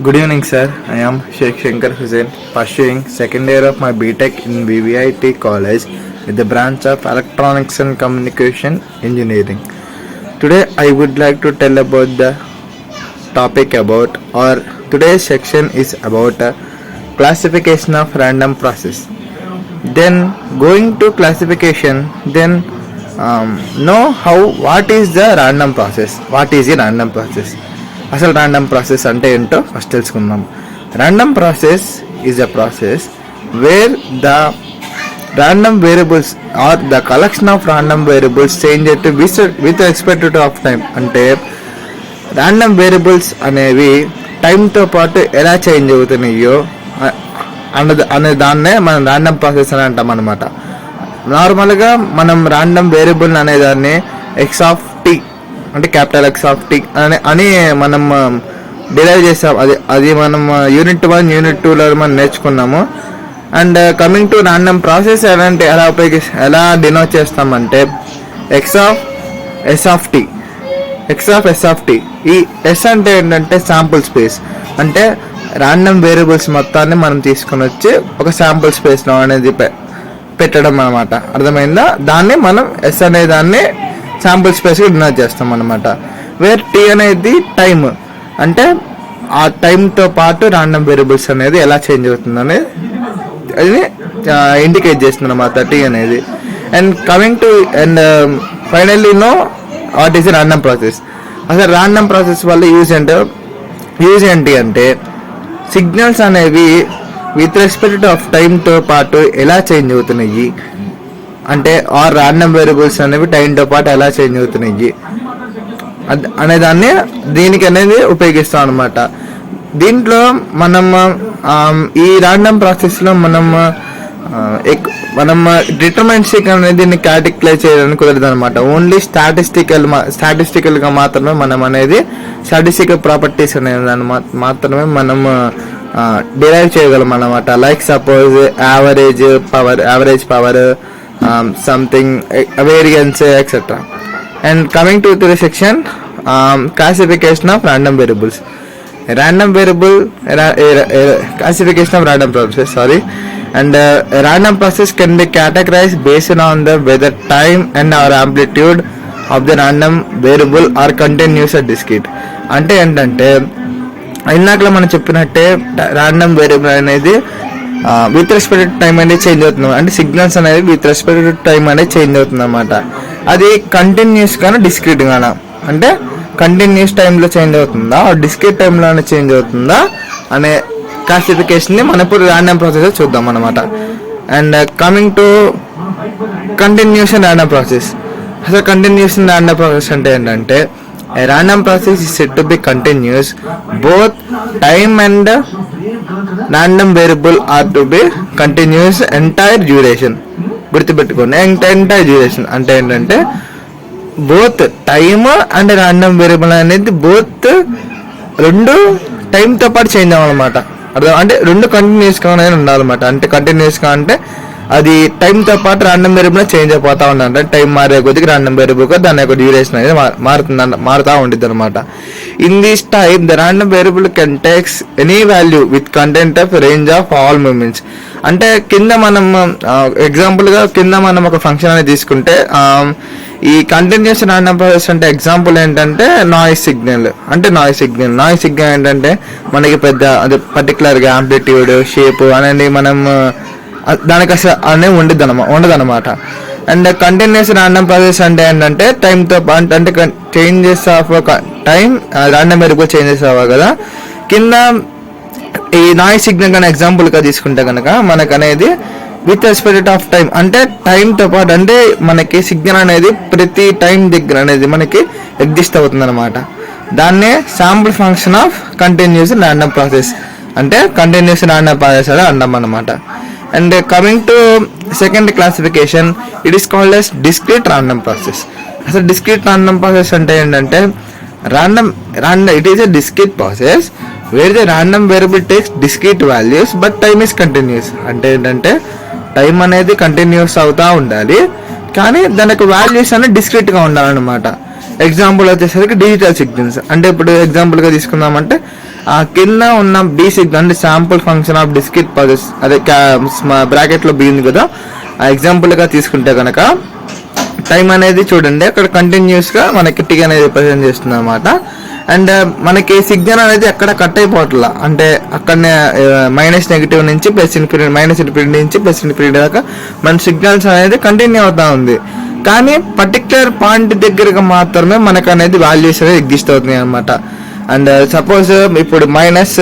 Good evening, sir. I am Sheikh Shankar Hussain, pursuing second year of my BTech in VVIT College with the branch of Electronics and Communication Engineering. Today, I would like to tell about the topic about, or today's section is about classification of random process. Then, going to classification, then know what is the random process. What is a random process? అసలు random process అంటే ఏంటో first తెలుసుకుందాం. Random process is a process where the random variables are the collection of random variables change with expected of time. అంటే random variables అనేవి టైంతో పాటు ఎలా change అవుతున్నాయో అనే దాన్నే మనం ర్యాండమ్ ప్రాసెస్ అని అంటాం అనమాట. నార్మల్గా మనం ర్యాండమ్ వేరియబుల్ అనేదాన్ని ఎక్స్ ఆఫ్ టీ అంటే క్యాపిటల్ ఎక్స్ ఆఫ్ టీ అని మనం డిరైవ్ చేసాం. అది మనం యూనిట్ 1 యూనిట్ 2లో మనం నేర్చుకున్నాము. And coming to random process ఎలా డినోట్ చేస్తామంటే x of s of t. ఈ ఎస్ అంటే ఏంటంటే శాంపుల్ స్పేస్. అంటే ర్యాండమ్ వేరియబుల్స్ మొత్తాన్ని మనం తీసుకొని వచ్చి ఒక శాంపుల్ స్పేస్లో అనేది పెట్టడం అనమాట. అర్థమైందా? దాన్ని మనం ఎస్ అనే దాన్ని శాంపుల్ స్పేస్కి డినోట్ చేస్తాం అనమాట. వేర్ టీ అనేది టైమ్, అంటే ఆ టైంతో పాటు ర్యాండమ్ వేరియబుల్స్ అనేది ఎలా చేంజ్ అవుతుందని అది ఇండికేట్ చేస్తుంది అనమాట టీ అనేది. And coming to and finally know what is random process. అసలు ర్యాండమ్ ప్రాసెస్ వల్ల యూజ్ ఏంటి అంటే సిగ్నల్స్ అనేవి విత్ రెస్పెక్ట్ ఆఫ్ టైంతో పాటు ఎలా చేంజ్ అవుతున్నాయి, అంటే ఆర్ ర్యాండమ్ వేరియబుల్స్ అనేవి టైంతో పాటు ఎలా చేంజ్ అవుతున్నాయి అనేదాన్ని దీనికి అనేది ఉపయోగిస్తాం అనమాట. దీంట్లో మనం ఈ ర్యాండమ్ ప్రాసెస్లో మనం డిటర్మినిస్టిక్ అనేది దీన్ని క్యాలిక్యులేట్ చేయడానికి కుదరదు అనమాట. ఓన్లీ స్టాటిస్టికల్గా మాత్రమే మనం అనేది స్టాటిస్టికల్ ప్రాపర్టీస్ అనేది మాత్రమే మనం డిరైవ్ చేయగలం అనమాట. Like suppose average power something variance etc. And coming to the section classification of random variables. Classification of random process, and a random process can be categorized based on the whether time and or amplitude of the random variable are continuous or discrete. అంటే ఏంటంటే ఇందాకలా మనం చెప్పినట్టే random variable అనేది with respect time అనేది change అవుతుంది. అంటే signals అనేది with respect time అనేది చేంజ్ అవుతుంది అనమాట. అది కంటిన్యూస్ గానా డిస్క్రీట్ గానా, అంటే కంటిన్యూస్ టైంలో చేంజ్ అవుతుందా డిస్క్రీట్ టైంలోనే చేంజ్ అవుతుందా అనే క్లాసిఫికేషన్ని మనం ఇప్పుడు ర్యాండమ్ ప్రాసెస్ చూద్దాం అనమాట. And coming to continuous random process. అసలు కంటిన్యూస్ ర్యాండమ్ ప్రాసెస్ అంటే ఏంటంటే a random process is said to be continuous. Both time and random variable are to be continuous entire duration. గుర్తుపెట్టుకోండి, ఎంటైర్ డ్యూరేషన్ అంటే ఏంటంటే both time and random variable అనేది both రెండు టైంతో పాటు change అవ్వాలన్నమాట. అర్థం అంటే రెండు కంటిన్యూస్గానే ఉండాలన్నమాట. అంటే కంటిన్యూస్గా అంటే అది టైంతో పాటు ర్యాండమ్ వేరియబుల్ చేంజ్ అయిపోతా ఉండాలి. టైం మారే కొద్దిగా ర్యాండమ్ వేరియబుల్ దాని యొక్క డ్యూరేషన్ అనేది మారుతూ ఉంటుంది అనమాట. In this type the random variable can takes any value with content of range of all moments. అంటే కింద మనం ఎగ్జాంపుల్గా మనం ఒక ఫంక్షన్ అనేది తీసుకుంటే ఈ కంటిన్యూస్ ర్యాండమ్ ప్రాసెస్ అంటే ఎగ్జాంపుల్ ఏంటంటే నాయిస్ సిగ్నల్. అంటే నాయిస్ సిగ్నల్ ఏంటంటే మనకి పెద్ద అదే పర్టికులర్గా యాంప్లిట్యూడ్ షేప్ అనేది మనం దానికి అసలు అనేది ఉండదన్నమాట. అండ్ కంటిన్యూస్ ర్యాండమ్ ప్రాసెస్ అంటే ఏంటంటే టైంతో అంటే changes of time random variable changes అవ్వాలి కదా. కింద ఈ నాయిస్ సిగ్నల్ కానీ ఎగ్జాంపుల్గా తీసుకుంటే కనుక మనకు అనేది విత్ రెస్పెక్ట్ ఆఫ్ టైం, అంటే టైంతో పాటు అంటే మనకి సిగ్నల్ అనేది ప్రతి టైం దగ్గర అనేది మనకి ఎగ్జిస్ట్ అవుతుంది అనమాట. దాన్నే sample function of continuous random process, అంటే కంటిన్యూస్ ర్యాండమ్ ప్రాసెస్ అని అన్నాం అనమాట. And coming to second classification, it is called as discrete random process. అసలు డిస్క్రీట్ ర్యాండమ్ ప్రాసెస్ అంటే ఏంటంటే it is a discrete process where the random variable takes discrete values but time is continuous. అంటే ఏంటంటే time అనేది continuous అవుతూ ఉండాలి కానీ దాని యొక్క వాల్యూస్ అనేది డిస్క్రీట్ గా ఉండాలన్నమాట. ఎగ్జాంపుల్ వచ్చేసరికి డిజిటల్ సిగ్నల్స్. అంటే ఇప్పుడు ఎగ్జాంపుల్ గా తీసుకుందామంటే ఆ కింద ఉన్న బి సిగ్నల్ అంటే sample function of discrete process, అదే బ్రాకెట్ లో బి ఉంది కదా, ఆ ఎగ్జాంపుల్ గా తీసుకుంటే కనుక టైం అనేది చూడండి అక్కడ కంటిన్యూస్ గా మనకి టీ అనేది రిప్రజెంట్ చేస్తుంది అనమాట. అండ్ మనకి సిగ్నల్ అనేది ఎక్కడ కట్ అయిపోవట్లా, అంటే అక్కడనే మైనస్ నెగిటివ్ నుంచి ప్లస్ ఇన్ఫినిటీ, మైనస్ ఇన్ఫినిటీ నుంచి ప్లస్ ఇన్ఫినిటీ దాకా మన సిగ్నల్స్ అనేది కంటిన్యూ అవుతా ఉంది. కానీ పర్టికులర్ పాయింట్ దగ్గరగా మాత్రమే మనకు అనేది వాల్యూస్ అనేది ఎగ్జిస్ట్ అవుతున్నాయి అనమాట. అండ్ సపోజ్ ఇప్పుడు మైనస్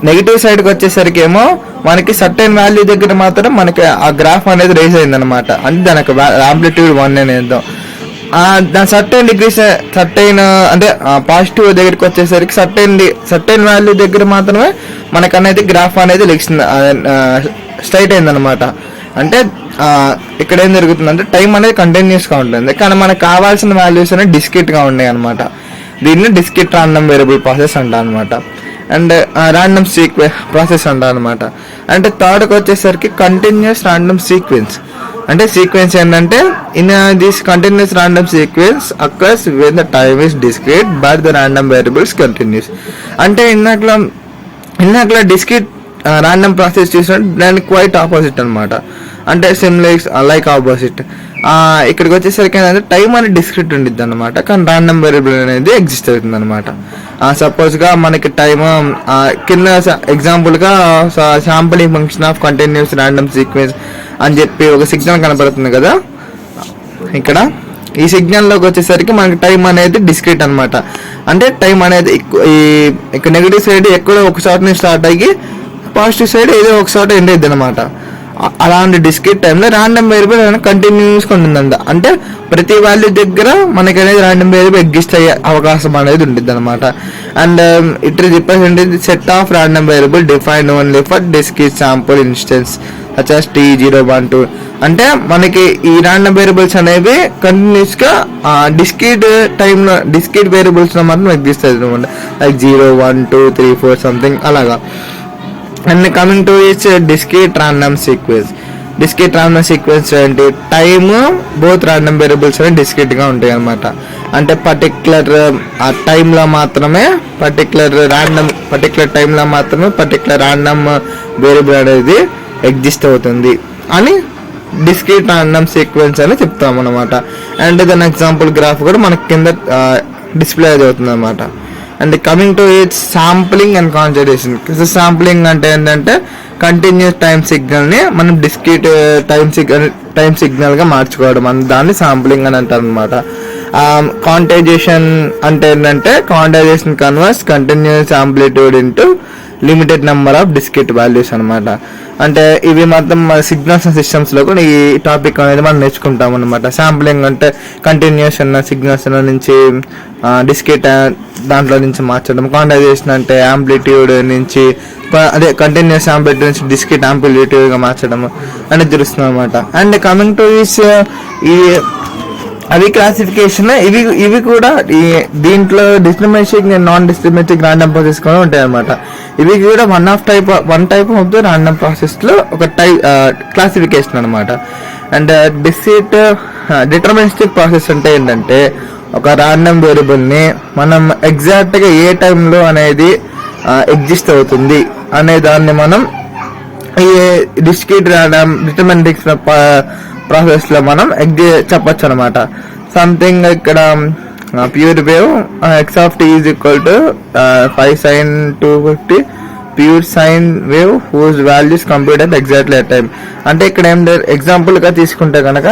నెగిటివ్ సైడ్కి వచ్చేసరికి ఏమో మనకి సర్టైన్ వాల్యూ దగ్గర మాత్రం మనకి ఆ గ్రాఫ్ అనేది రేజ్ అయింది అనమాట. అంటే దానికి ఆంప్లిట్యూడ్ 1 అనేద్దాం. దాని సర్టైన్ డిగ్రీస్ సర్టైన్ అంటే పాజిటివ్ దగ్గరికి వచ్చేసరికి సర్టైన్ వాల్యూ దగ్గర మాత్రమే మనకు అనేది గ్రాఫ్ అనేది స్ట్రైట్ అయింది అనమాట. అంటే ఇక్కడ ఏం జరుగుతుందంటే టైం అనేది కంటిన్యూస్ గా ఉంటుంది, కానీ మనకు కావాల్సిన వాల్యూస్ అనేవి డిస్క్రీట్ గా ఉన్నాయి అనమాట. దీన్ని డిస్క్రీట్ రాండమ్ వేరియబుల్ ప్రాసెస్ అంటారు అనమాట. అండ్ రాండమ్ ప్రాసెస్ అంటారు అనమాట. అంటే థర్డ్కి వచ్చేసరికి కంటిన్యూస్ రాండమ్ సీక్వెన్స్. అంటే సీక్వెన్స్ ఏంటంటే in this continuous random sequence occurs when the time is discrete but the random variables continuous. అంటే ఇందాకలా డిస్క్రీట్ రాండమ్ ప్రాసెస్ చూసినట్టు దానికి క్వైట్ ఆపోజిట్ అనమాట. అంటే లైక్ ఆపోజిట్. ఇక్కడికి వచ్చేసరికి ఏంటంటే టైం అనేది డిస్క్రీట్ ఉండిద్ది అనమాట, కానీ రాండమ్ వేరియబుల్ అనేది ఎగ్జిస్ట్ అవుతుంది అనమాట. సపోజ్ గా మనకి టైమ్ కింద ఎగ్జాంపుల్ గా sampling function of continuous random sequence అని చెప్పి ఒక సిగ్నల్ కనపడుతుంది కదా ఇక్కడ. ఈ సిగ్నల్ లోకి వచ్చేసరికి మనకి టైం అనేది డిస్క్రీట్ అనమాట. అంటే టైం అనేది ఇక్కడ నెగిటివ్ సైడ్ ఎక్కడో ఒక చోట నుంచి స్టార్ట్ అయ్యి పాజిటివ్ సైడ్ ఏదో ఒక చోట ఎండ్ అయింది అనమాట. అలాంటి డిస్క్రీట్ టైంలో రాండమ్ వేరియబుల్ కంటిన్యూస్గా ఉంటుందంట. అంటే ప్రతి వాల్యూ దగ్గర మనకి అనేది రాండమ్ వేరియబుల్ ఎగ్జిస్ట్ అయ్యే అవకాశం అనేది ఉంటుంది అనమాట. And it represent set of random variable defined only for discrete sample instance such as t0, 1, 2. అంటే మనకి ఈ రాండమ్ వేరియబుల్స్ అనేవి కంటిన్యూస్ గా డిస్క్రీట్ టైంలో డిస్క్రీట్ వేరియబుల్స్ లో మాత్రం ఎగ్జిస్ట్ అవుతుంది అనమాట. లైక్ 0, 1, 2, 3, 4 సంథింగ్ అలాగా. And coming to it's discrete random sequence. Discrete random sequence ఏంటి? టైమ్ బోత్ రాండమ్ వేరియబుల్స్ అనేవి డిస్క్రీట్ గా ఉంటాయి అనమాట. అంటే పర్టికులర్ టైంలో మాత్రమే పర్టికులర్ టైంలో మాత్రమే పర్టికులర్ రాండమ్ వేరియబుల్ అనేది ఎగ్జిస్ట్ అవుతుంది అని డిస్క్రీట్ రాండమ్ సీక్వెన్స్ అని చెప్తాం అనమాట. అండ్ దాని ఎగ్జాంపుల్ గ్రాఫ్ కూడా మనకి కింద డిస్ప్లే అవుతుంది అనమాట. And coming to it's sampling and concentration. Sampling అంటే ఏంటంటే కంటిన్యూస్ టైం సిగ్నల్ ని మనం డిస్క్రీట్ టైం సిగ్నల్ గా మార్చుకోవడం, దాన్ని శాంప్లింగ్ అని అంటారు అనమాట. కాంటైజేషన్ అంటే ఏంటంటే quantization converts continuous amplitude into limited number of discrete values అనమాట. అంటే ఇవి మొత్తం సిగ్నల్స్ అండ్ సిస్టమ్స్ లో కూడా ఈ టాపిక్ అనేది మనం నేర్చుకుంటాం అనమాట. శాంప్లింగ్ అంటే కంటిన్యూస్ ఉన్న సిగ్నల్స్ నుంచి డిస్క్రీట్ దాంట్లో నుంచి మార్చడం. క్వాంటైజేషన్ అంటే ఆంప్లిట్యూడ్ నుంచి అదే కంటిన్యూస్ ఆంప్లిట్యూడ్ నుంచి డిస్క్రీట్ ఆంప్లిట్యూడ్ గా మార్చడం అనేది తెలుస్తుంది అనమాట. అండ్ కమింగ్ టు దిస్ ఈ అవి క్లాసిఫికేషన్ ఇవి కూడా దీంట్లో discriminating and non discriminating random process కూడా ఉంటాయి అనమాట. ఇవి కూడా one type of the random process లో ఒక క్లాసిఫికేషన్ అనమాట. అండ్ డిటర్మినిస్టిక్ ప్రాసెస్ అంటే ఏంటంటే ఒక రాండమ్ వేరియబుల్ ని మనం ఎగ్జాక్ట్ గా ఏ టైంలో అనేది ఎగ్జిస్ట్ అవుతుంది అనే దాన్ని మనం ఈ డిస్క్రీట్ రాండమ్ డిటర్మినిస్టిక్ ప్రాసెస్ లో మనం చెప్పొచ్చు అనమాట. సంథింగ్ ఇక్కడ pure wave x of t is equal to 5 sin 250 pure sine wave whose values computed exactly at time. అంటే ఇక్కడ ఏం ఎగ్జాంపుల్ గా తీసుకుంటే కనుక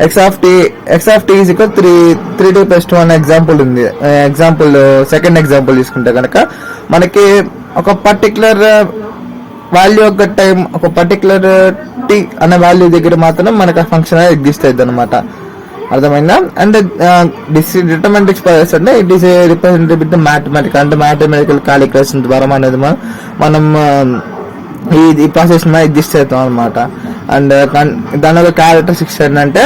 x of t is equal 3t + 2 అనే ఎగ్జాంపుల్ ఉంది. ఎగ్జాంపుల్ సెకండ్ ఎగ్జాంపుల్ తీసుకుంటే కనుక మనకి ఒక పర్టికులర్ వాల్యూ ఒక టైం ఒక పర్టికులర్ టీ అనే వాల్యూ దగ్గర మాత్రం మనకు ఆ ఫంక్షన్ అనేది ఎగ్జిస్ట్ అవుతుంది అనమాట. అర్థమైందా? అంటే డిటర్మినిస్టిక్ ప్రాసెస్ అంటే it is represented with mathematical అంటే మ్యాథమెటికల్ క్యాలిక్యులేషన్ ద్వారా మనం ఈ ప్రాసెస్ ఎగ్జిస్ట్ అవుతాం అనమాట. అండ్ దాని ఒక క్యారెక్టరిస్టిక్స్ ఏంటంటే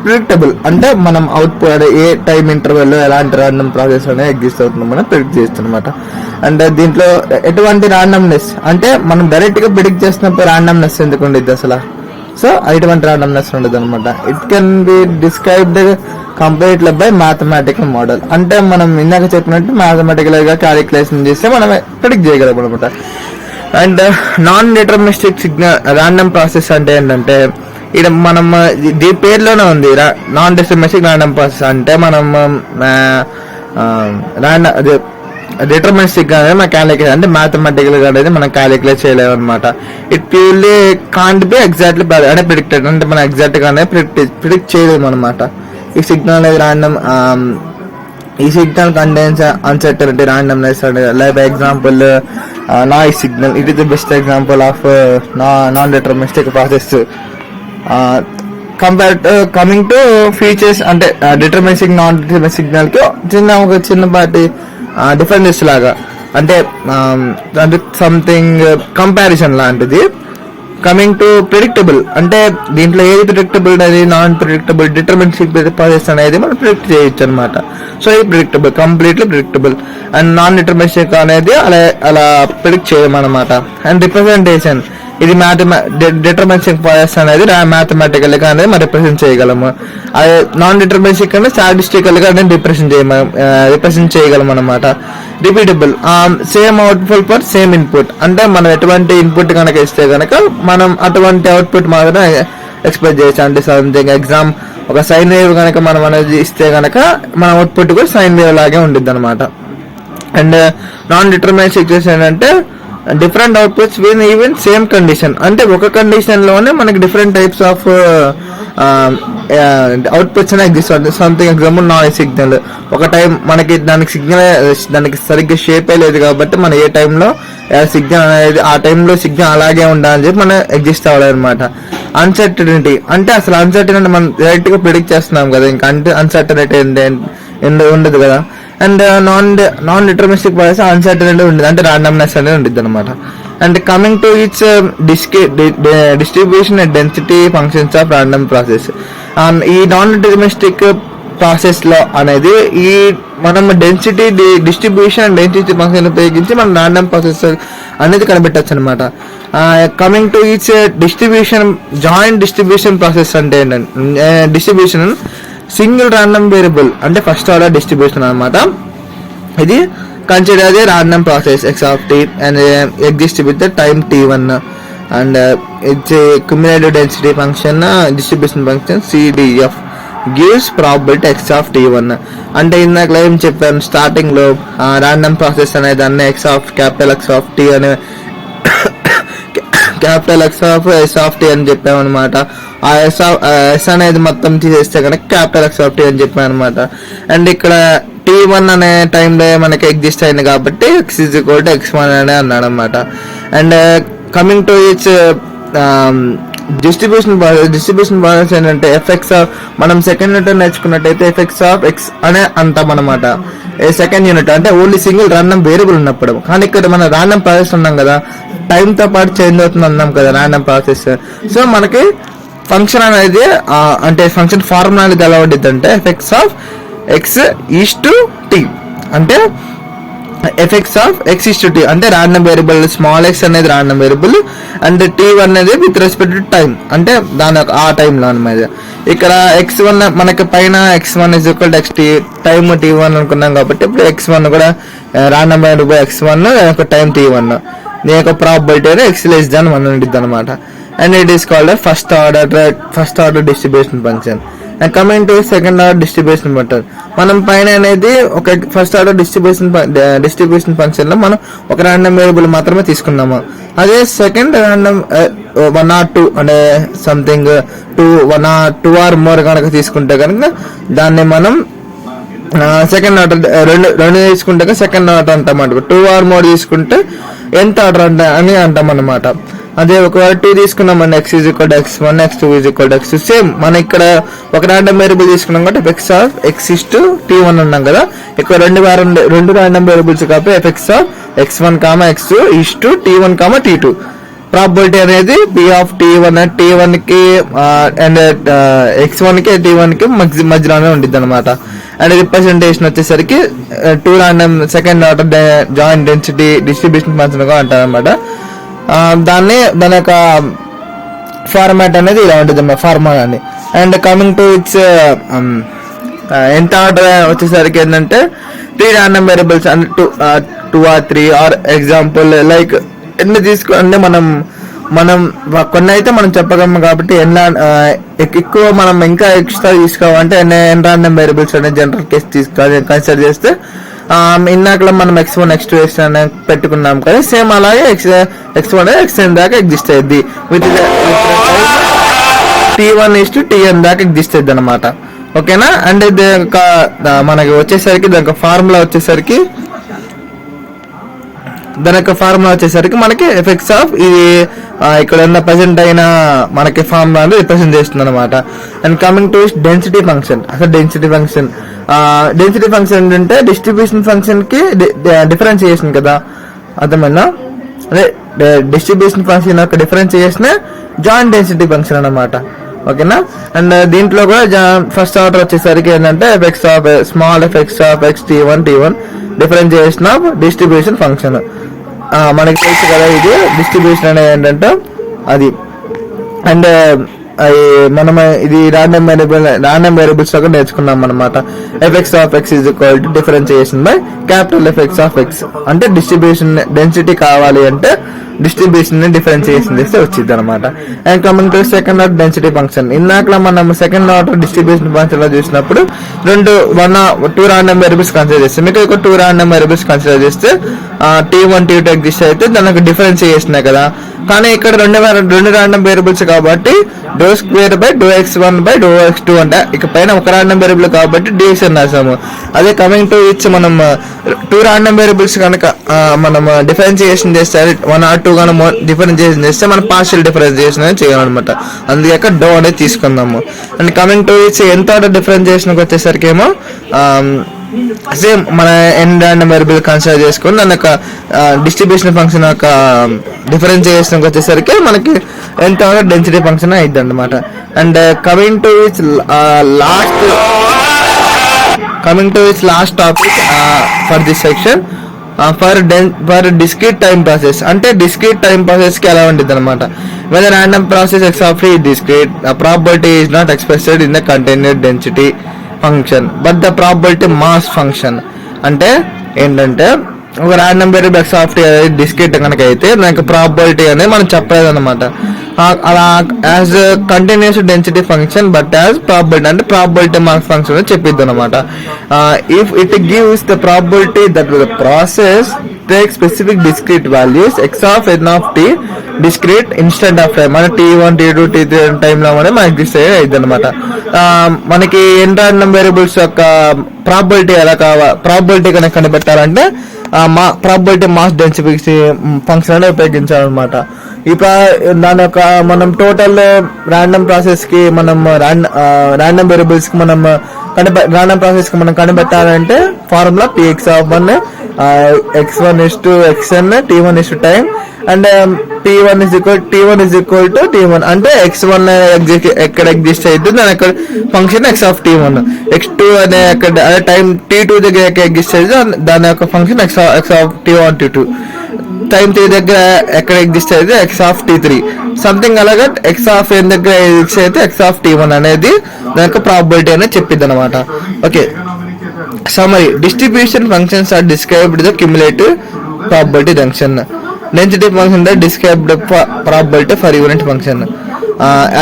ప్రిడిక్టబుల్, అంటే మనం అవుట్పుట్ ఏ టైం ఇంటర్వెల్ ఎలాంటి రాండమ్ ప్రాసెస్ అనేది ఎగ్జిస్ట్ అవుతుందో మనం ప్రిడిక్ట్ చేస్తాం అనమాట. అండ్ దీంట్లో ఎటువంటి రాండమ్నెస్ అంటే మనం డైరెక్ట్ గా ప్రిడిక్ట్ చేసినప్పుడు రాండమ్నెస్ ఎందుకు ఉండేది అసలు సో ఇటువంటి ర్యాండమ్నెస్ ఉండదు అనమాట. It can be described completely by mathematical model. అంటే మనం ఇందాక చెప్పినట్టు మ్యాథమెటికల్ గా క్యాలిక్యులేషన్ చేస్తే మనం ప్రిడిక్ట్ చేయగలం అనమాట. And non deterministic signal random process అంటే ఏంటంటే, ఇది మనం దీని పేరులోనే ఉంది నాన్ డిటర్మినిస్టిక్ ర్యాండమ్ ప్రాసెస్. అంటే మనం డిటర్మినిస్టిక్ గా అనేది మనం క్యాలిక్యులేట్ అంటే మ్యాథమెటికల్ గా అనేది మనం క్యాలిక్యులేట్ చేయలేము అనమాట. It purely can't be exactly అంటే ప్రిడిక్టెడ్, అంటే మనం ఎగ్జాక్ట్ గానే ప్రిడిక్ట్ చేయలేము అనమాట. ఈ సిగ్నల్ అనేది ర్యాండమ్, ఈ signal contains uncertainty, randomness. Like example noise signal, it is the best example of non deterministic process. Coming to features, అంటే డిటర్మినిస్టిక్ నాన్ డిటర్మినిస్టిక్ సిగ్నల్ కి ఒక చిన్నపాటి డిఫరెన్స్ లాగా, అంటే సంథింగ్ కంపారిజన్ లాంటిది. కమింగ్ టు ప్రిడిక్టబుల్, అంటే దీంట్లో ఏది ప్రిడిక్టబుల్ అనేది నాన్ ప్రిడిక్టబుల్ డిటర్మినిస్టిక్ ప్రాసెస్ అనేది మనం ప్రిడిక్ట్ చేయొచ్చు అనమాట. సో ఇది predictable, completely predictable. And non deterministic అనేది అలా ప్రిడిక్ట్ చేయమన్నమాట. అండ్ రిప్రజెంటేషన్, ఇది డిటర్మినిస్టిక్ ప్రాసెస్ అనేది మ్యాథమెటికల్ గా అనేది మనం రిప్రజెంట్ చేయగలము. అదే నాన్ డిటర్మినిస్టిక్ అనేది స్టాటిస్టికల్ గా అనేది రిప్రజెంట్ చేయగలం అనమాట. Repeatable, same output for same input, అంటే మనం ఎటువంటి ఇన్పుట్ కనుక ఇస్తే కనుక మనం అటువంటి అవుట్పుట్ మాత్రమే ఎక్స్పెక్ట్ చేయొచ్చు. అంటే సంథింగ్ ఒక సైన్ వేవ్ కనుక మనం అనేది ఇస్తే కనుక మన అవుట్పుట్ కూడా సైన్ వేవ్ లాగే ఉంటుంది అనమాట. అండ్ నాన్ డిటర్మినిస్టిక్ ఏంటంటే different outputs win even same condition, అంటే ఒక కండిషన్ లోనే మనకి డిఫరెంట్ టైప్స్ ఆఫ్ అవుట్పుట్స్ అనేవి ఎగ్జిస్ట్ అవుతుంది. సంథింగ్ ఎగ్జాంపుల్ నాయిస్ సిగ్నల్, ఒక టైం మనకి దానికి సరిగ్గా షేప్ లేదు కాబట్టి మనం ఏ టైంలో సిగ్నల్ అనేది ఆ టైంలో సిగ్నల్ అలాగే ఉండాలని చెప్పి మనం ఎగ్జిస్ట్ అవ్వాలి అనమాట. అన్సర్టనిటీ, అంటే అసలు అన్సర్టనిటీ మనం డైరెక్ట్ గా ప్రిడిక్ట్ చేస్తున్నాం కదా, ఇంకా అంటే అన్సర్టనిటీ ఉండదు కదా. And non deterministic process uncertainty ఉండదు, అంటే ర్యాండమ్నెస్ అనేది ఉంటుంది అనమాట. And coming to its distribution and density functions of random process. ఈ నాన్ డిటర్మినిస్టిక్ ప్రాసెస్ లో అనేది ఈ మనం density distribution and density function ఉపయోగించి మనం ర్యాండమ్ ప్రాసెస్ అనేది కనిపెట్టచ్చు అనమాట. Coming to its distribution, joint distribution process అంటే ఏంటంటే డిస్ట్రిబ్యూషన్ సింగిల్ ర్యాండమ్ వేరియబుల్, అంటే ఫస్ట్ ఆర్డర్ డిస్ట్రిబ్యూషన్ అనమాట. ఇది consider as a random process x of t and exists with the time t1 and it's a cumulative density function distribution function CDF gives probability x of t1. అంటే ఇందాక ఏం చెప్పాను starting లో, random process అనేది దాన్ని capital X of t అనే capital S of t అని చెప్పామన్నమాట. ఆ ఎస్ అనేది మొత్తం తీసేస్తే కనుక క్యాపిటల్ X of t అని చెప్పామన్నమాట. అండ్ ఇక్కడ t1 అనే టైంలో మనకి ఎగ్జిస్ట్ అయింది కాబట్టి x=x1 అనే అన్నాడు అనమాట. And coming to its distribution process ఏంటంటే ఎఫెక్ట్స్ ఆఫ్, మనం సెకండ్ యూనిట్ నేర్చుకున్నట్టయితే ఎఫెక్ట్స్ ఆఫ్ ఎక్స్ అనే అంటాం అనమాట. సెకండ్ యూనిట్ అంటే ఓన్లీ సింగిల్ ర్యాండమ్ వేరియబుల్ ఉన్నప్పుడు. కానీ ఇక్కడ మన ర్యాండమ్ ప్రాసెస్ ఉన్నాం కదా, టైం తో పాటు చేంజ్ అవుతుంది అన్నాం కదా ర్యాండమ్ ప్రాసెస్. సో మనకి ఫంక్షన్ అనేది అంటే ఫంక్షన్ ఫార్ములా అనేది ఎలా ఉంటుంది అంటే effects of x is to t, అంటే effects of x is to t అంటే ర్యాండమ్ వేరియబుల్ స్మాల్ ఎక్స్ అనేది ర్యాండమ్ వేరియబుల్ అండ్ t1 అనేది విత్ రెస్పెక్ట్ టు టైం, అంటే దాని ఆ టైంలో అనమాట. ఇక్కడ x1 మనకి పైన x1 = xt టైం t1 అనుకున్నాం కాబట్టి ఇప్పుడు x1 కూడా random variable x1 time t1 దీని యొక్క ప్రాబబిలిటీ అనేది x<1 ఉంటుంది అనమాట. And it is called first order distribution function. And coming to second order distribution function, మనం పైన అనేది ఒక ఫస్ట్ ఆర్డర్ డిస్ట్రిబ్యూషన్ ఫంక్షన్ లో మనం ఒక ర్యాండమ్ వేరియబుల్ మాత్రమే తీసుకున్నాము. అదే సెకండ్ ర్యాండమ్ 1 or 2 అంటే సంథింగ్ 2 or more కనుక తీసుకుంటే కనుక దాన్ని మనం సెకండ్ ఆర్డర్ రెండు తీసుకుంటే సెకండ్ ఆర్డర్ అంటాం అన్నమాట. 2 or more తీసుకుంటే ఎంత ఆర్డర్ అని అంటాం అన్నమాట. అదే ఒకవేళ 2 తీసుకున్నామండి x=x1 x2 x2 సేమ్ మన ఇక్కడ ఒక ర్యాండమ్ వేరియబుల్ తీసుకున్నాం కాబట్టి f(x)(t1) అన్నాం కదా. ఇక్కడ రెండు ర్యాండమ్ వేరియబుల్స్ కాబట్టి f(x1, x2) t1, t2. Probability అనేది t1 కి అండ్ x1 కి t1 కి మధ్యలోనే ఉంటుంది అనమాట. అండ్ రిప్రజెంటేషన్ వచ్చేసరికి 2 random second order joint density distribution function గా అంటారు అనమాట. దాని యొక్క ఫార్మాట్ అనేది ఇలా ఉంటుంది ఫార్మాట్ అని. అండ్ కమింగ్ టు ఇట్స్ ఎంత ఆర్డర్ వచ్చేసరికి ఏంటంటే 3 random వేరియబుల్స్ అంటే 2 or 3 ఆర్ ఎగ్జాంపుల్ లైక్ ఎన్ని అంటే మనం కొన్ని అయితే మనం చెప్పగలము కాబట్టి ఎక్కువ మనం ఇంకా ఎక్స్ట్రా తీసుకోవాలంటే ఎన్ని రాండమ్ వేరియబుల్స్ అనే జనరల్ కేసు కన్సిడర్ చేస్తే ఇందాక మనం x1 x2 x అని పెట్టుకున్నాం కదా, సేమ్ అలాగే x1 xn దాకా ఎగ్జిస్ట్ అయ్యింది విత్ T1:Tn దాకా ఎగ్జిస్ట్ అయ్యింది అనమాట. ఓకేనా. అండ్ ఇది మనకి వచ్చేసరికి దాని ఫార్ములా వచ్చేసరికి మనకి ఎఫెక్ట్స్ ఆఫ్ ఇది ఇక్కడ ఉన్న ప్రెసెంట్ అయిన మనకి ఫార్ములా అనేది రిప్రజెంట్ చేస్తుంది అనమాట. And coming to density function. అసలు డెన్సిటీ ఫంక్షన్ ఏంటంటే డిస్ట్రిబ్యూషన్ ఫంక్షన్ కి డిఫరెన్షియేషన్ కదా, అర్థమైందా? అదే డిస్ట్రిబ్యూషన్ ఫంక్షన్ యొక్క డిఫరెన్షియేషన్ జాయింట్ డెన్సిటీ ఫంక్షన్ అనమాట. ఓకేనా. అండ్ దీంట్లో కూడా ఫస్ట్ ఆర్డర్ వచ్చేసరికి ఏంటంటే effects of small effects of x T1 differentiation of distribution function. మనకి తెలుసు కదా ఇది డిస్ట్రిబ్యూషన్ అనేది ఏంటంటే అది. అండ్ మనం ఇది రాండమ్ వేరియబుల్స్ లో నేర్చుకున్నాం అనమాట. Effects of x is equal to differentiation by capital effects of x. అంటే డిస్ట్రిబ్యూషన్ డెన్సిటీ కావాలి అంటే డిస్ట్రిబ్యూషన్ ని డిఫరెన్షియేషన్ చేస్తే వచ్చింది అనమాట. And coming to second order density function. ఇందాక మనం సెకండ్ ఆర్డర్ డిస్ట్రిబ్యూషన్ ఫంక్షన్ లో చూసినప్పుడు 2 రాండమ్ వేరియబుల్స్ కన్సిడర్ చేస్తే, మీకు ఒక 2 రాండమ్ వేరియబుల్స్ కన్సిడర్ చేస్తే T1 T2 ఎగ్జిస్ట్ అయితే దానికి డిఫరెన్షియేషన్ కదా. కానీ ఇక్కడ 2 రాండమ్ వేరియబుల్స్ కాబట్టి ∂2 అంటే ఇక పైన ఒక రాండమ్ వేరియబుల్ కాబట్టి dx అని రాసాము. అదే కమింగ్ టు ఇచ్ మనం 2 రాండమ్ వేరియబుల్స్ కనుక మనం డిఫరెన్షియేషన్ చేస్తే 1 or 2 కనుక డిఫరెన్షియేషన్ చేస్తే మనం పార్షియల్ డిఫరెన్షియేషన్ అనేది చేయాలన్నమాట. అందుకే డో అనేది తీసుకుందాము. అండ్ కమింగ్ టు ఇచ్ ఎంత ఆర్డర్ డిఫరెన్షియేషన్ వచ్చేసరికి ఏమో సేమ్ మన n రాండమ్ వేరియబుల్ కన్సిడర్ చేసుకుని దాని యొక్క డిస్ట్రిబ్యూషన్ ఫంక్షన్ యొక్క డిఫరెన్షియేషన్ వచ్చేసరికి మనకి ఎంత డెన్సిటీ ఫంక్షన్ అయింది అనమాట. And coming to its last topic for this section for discrete time process. అంటే డిస్క్రీట్ టైం ప్రాసెస్ కి ఎలా ఉంటుంది అనమాట. Whether random process x of t is discrete, probability is not expressed in the continued density function but the probability mass function. అంటే ఏంటంటే ఒక random variable x of t అనేది discrete కనుక అయితే దానికి ప్రాబబిలిటీ అనేది మనం చెప్పలేదు అనమాట. అలా as continuous density function but as probability అంటే ప్రాబబిలిటీ మాస్ ఫంక్షన్ అని చెప్పిద్ది అనమాట. If it gives the probability that the process take specific discrete values x of n of t discrete instant of time మన T1 T2 T3 టైంలో మనకి exist అయ్యేది అనమాట. మనకి ఎన్ random variables యొక్క ప్రాబబిలిటీ ఎలా ప్రాబబిలిటీ కనుక కనిపెట్టాలంటే ప్రాబబిలిటీ మాస్ డెన్సిటీ ఫంక్షన్ అనేది ఉపయోగించాలన్నమాట. దాని యొక్క మనం టోటల్ రాండమ్ ప్రాసెస్ కి మనం రాండమ్ వేరియబుల్స్ కి మనం రాండమ్ ప్రాసెస్ కి మనం కనిపెట్టాలంటే formula Px(1) x1 xn T1 time and T1 is equal to T1 అంటే x1 ఎక్కడ ఎగ్జిస్ట్ అయితే దాని అక్కడ function x of T1, x2 అనే అక్కడ టైం T2 దగ్గర ఎక్కడ ఎగ్జిస్ట్ అయితే దాని యొక్క function x of T1 T2, time 3 దగ్గర ఎక్కడ ఎగ్జిస్ట్ అయితే x of T3 సంథింగ్ అలాగా x of n దగ్గర ఎగ్జిస్ట్ అయితే x of T1 అనేది దాని యొక్క ప్రాబబిలిటీ అనేది చెప్పింది అనమాట. Okay. Summary: distribution functions are described the cumulative probability function. Density function that described the probability for unit function.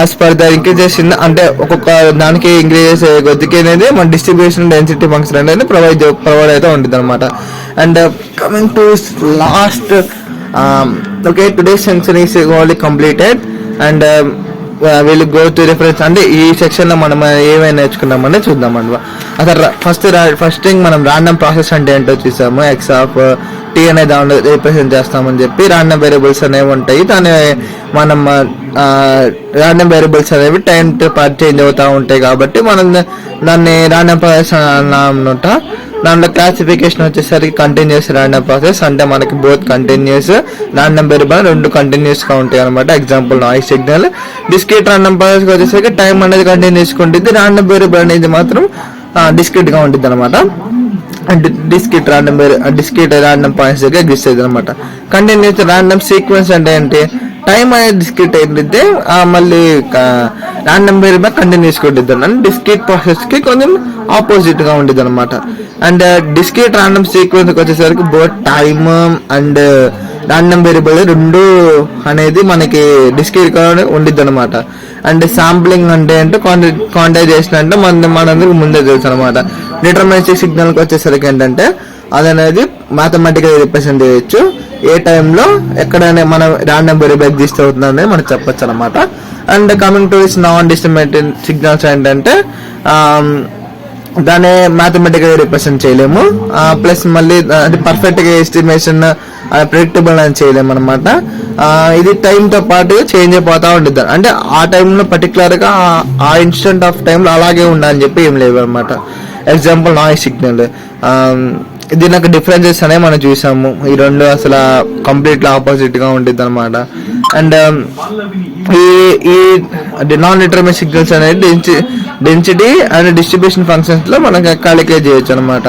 As per the increases అంటే ఒక్కొక్క దానికి ఇంక్రీజెస్ కొద్దికి అనేది మన డిస్ట్రిబ్యూషన్ డెన్సిటీ ఫంక్షన్ అనేది ప్రొవైడ్ అయితే ఉంటుంది అనమాట. And coming to last okay today's section is only completed and వీళ్ళు గో టు రిఫరెన్స్. అంటే ఈ సెక్షన్ లో మనం ఏమైనా నేర్చుకున్నామని చూద్దామండి. అసలు ఫస్ట్ థింగ్ మనం రాండమ్ ప్రాసెస్ అంటే ఏంటో చూసాము. x of t అనేది రిప్రజెంట్ చేస్తామని చెప్పి రాండమ్ వేరియబుల్స్ అనేవి ఉంటాయి. దాని మనం రాండమ్ వేరియబుల్స్ అనేవి టైం టు పార్ట్ చేంజ్ అవుతూ ఉంటాయి కాబట్టి మనం దాన్ని రాండమ్ ప్రాసెస్ అన్నమాట. దాంట్లో క్లాసిఫికేషన్ వచ్చేసరికి కంటిన్యూస్ రాండమ్ ప్రాసెస్ అంటే మనకి బోత్ కంటిన్యూస్ రాండమ్ వేరియబుల్ రెండు కంటిన్యూస్ గా ఉంటాయి అనమాట. Example noise signal. Discrete random process వచ్చేసరికి టైం అనేది కంటిన్యూస్ గా ఉంటుంది, రాండమ్ వేరియబుల్ అనేది మాత్రం డిస్క్రీట్ గా ఉంటుంది అనమాట. డిస్క్రీట్ రాండమ్ పాయింట్స్ దగ్గర ఎగ్జిస్ట్ అవుతుంది అనమాట. కంటిన్యూస్ రాండమ్ సీక్వెన్స్ అంటే ఏంటి, టైమ్ అనేది డిస్క్రీట్ ఏంటంటే మళ్ళీ ర్యాండమ్ వేరియబుల్ కంటిన్యూస్ ఉంటుంది అండ్ డిస్క్రీట్ ప్రాసెస్ కి కొంచెం ఆపోజిట్ గా ఉంటుంది అనమాట. అండ్ డిస్క్రీట్ ర్యాండమ్ సీక్వెన్స్ వచ్చేసరికి both time and random variable రెండు అనేది మనకి డిస్క్రీట్ గా ఉండిద్ది అనమాట. అండ్ శాంప్లింగ్ అంటే క్వాంటైజేషన్ అంటే మనందరికి ముందే తెలుసు అనమాట. డిటర్మినిస్టిక్ సిగ్నల్ కి వచ్చేసరికి ఏంటంటే అది అనేది మ్యాథమెటికల్ రిప్రజెంట్ చేయొచ్చు, ఏ టైంలో ఎక్కడైనా మనం ర్యాండమ్ వేరియబుల్ ఎగ్జిస్ట్ అవుతుంది అనేది మనం చెప్పొచ్చు అనమాట. And coming to this non discriminative signals ఏంటంటే దాన్ని మ్యాథమెటికల్ రిప్రజెంట్ చేయలేము, ప్లస్ మళ్ళీ అది పర్ఫెక్ట్ గా ఎస్టిమేషన్ ప్రిడిక్టబుల్ అని చేయలేము అనమాట. ఇది టైం తో పాటు చేంజ్ అయిపోతా ఉంటుంది. అంటే ఆ టైంలో పర్టికులర్ గా ఆ ఇన్స్టెంట్ ఆఫ్ టైంలో అలాగే ఉండాలని చెప్పి ఏం లేవు అనమాట. ఎగ్జాంపుల్ నాయిస్ సిగ్నల్, దీని యొక్క డిఫరెన్సెస్ అనేవి మనం చూసాము. ఈ రెండు అసలు కంప్లీట్లీ ఆపోజిట్ గా ఉంటుంది అనమాట. అండ్ ఈ నాన్ డిటర్మిన్ సిగ్నల్స్ అనేది డెన్సిటీ అండ్ డిస్ట్రిబ్యూషన్ ఫంక్షన్స్ లో మనం క్యాలిక్యులేట్ చేయొచ్చు అనమాట.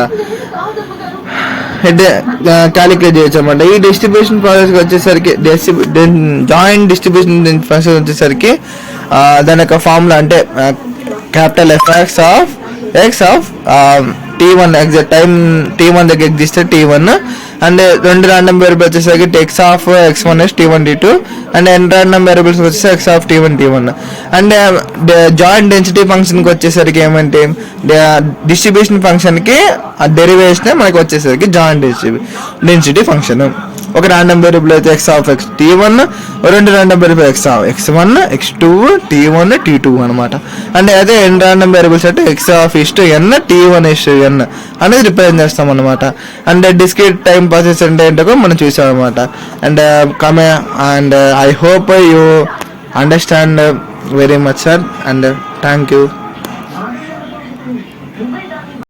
క్యాలిక్యులేట్ చేయొచ్చు అనమాట. ఈ డిస్ట్రిబ్యూషన్ ప్రాసెస్ వచ్చేసరికి జాయింట్ డిస్ట్రిబ్యూషన్ ప్రాసెస్ వచ్చేసరికి దాని యొక్క ఫార్ములా అంటే capital F of T1 exact time T1 దగ్గర ఎగ్జిస్ట్ T1 అండ్ రెండు ర్యాండమ్ వేరియబుల్ వచ్చేసరికి x of x1 T1 T2 and n random variables వచ్చేసరికి x of T1 T1. And joint density function కి వచ్చేసరికి ఏమంటే డిస్ట్రిబ్యూషన్ ఫంక్షన్ కి derivation మనకి వచ్చేసరికి జాయింట్ డెన్సిటీ ఫంక్షన్. ఒక ర్యాండమ్ వేరియబుల్ అయితే x ఆఫ్ x T1, రెండు random variable x of x1 x2 T1 T2 అనమాట. అంటే అదే n ర్యాండమ్ వేరియబుల్స్ అంటే x of n T1 n అనేది రిప్రజెంట్ చేస్తాం అనమాట. అండ్ డిస్క్రీట్ టైం ప్రాసెస్ అంటే ఏంటో మనం చూసాం అనమాట. And I hope you understand very much sir, and thank you.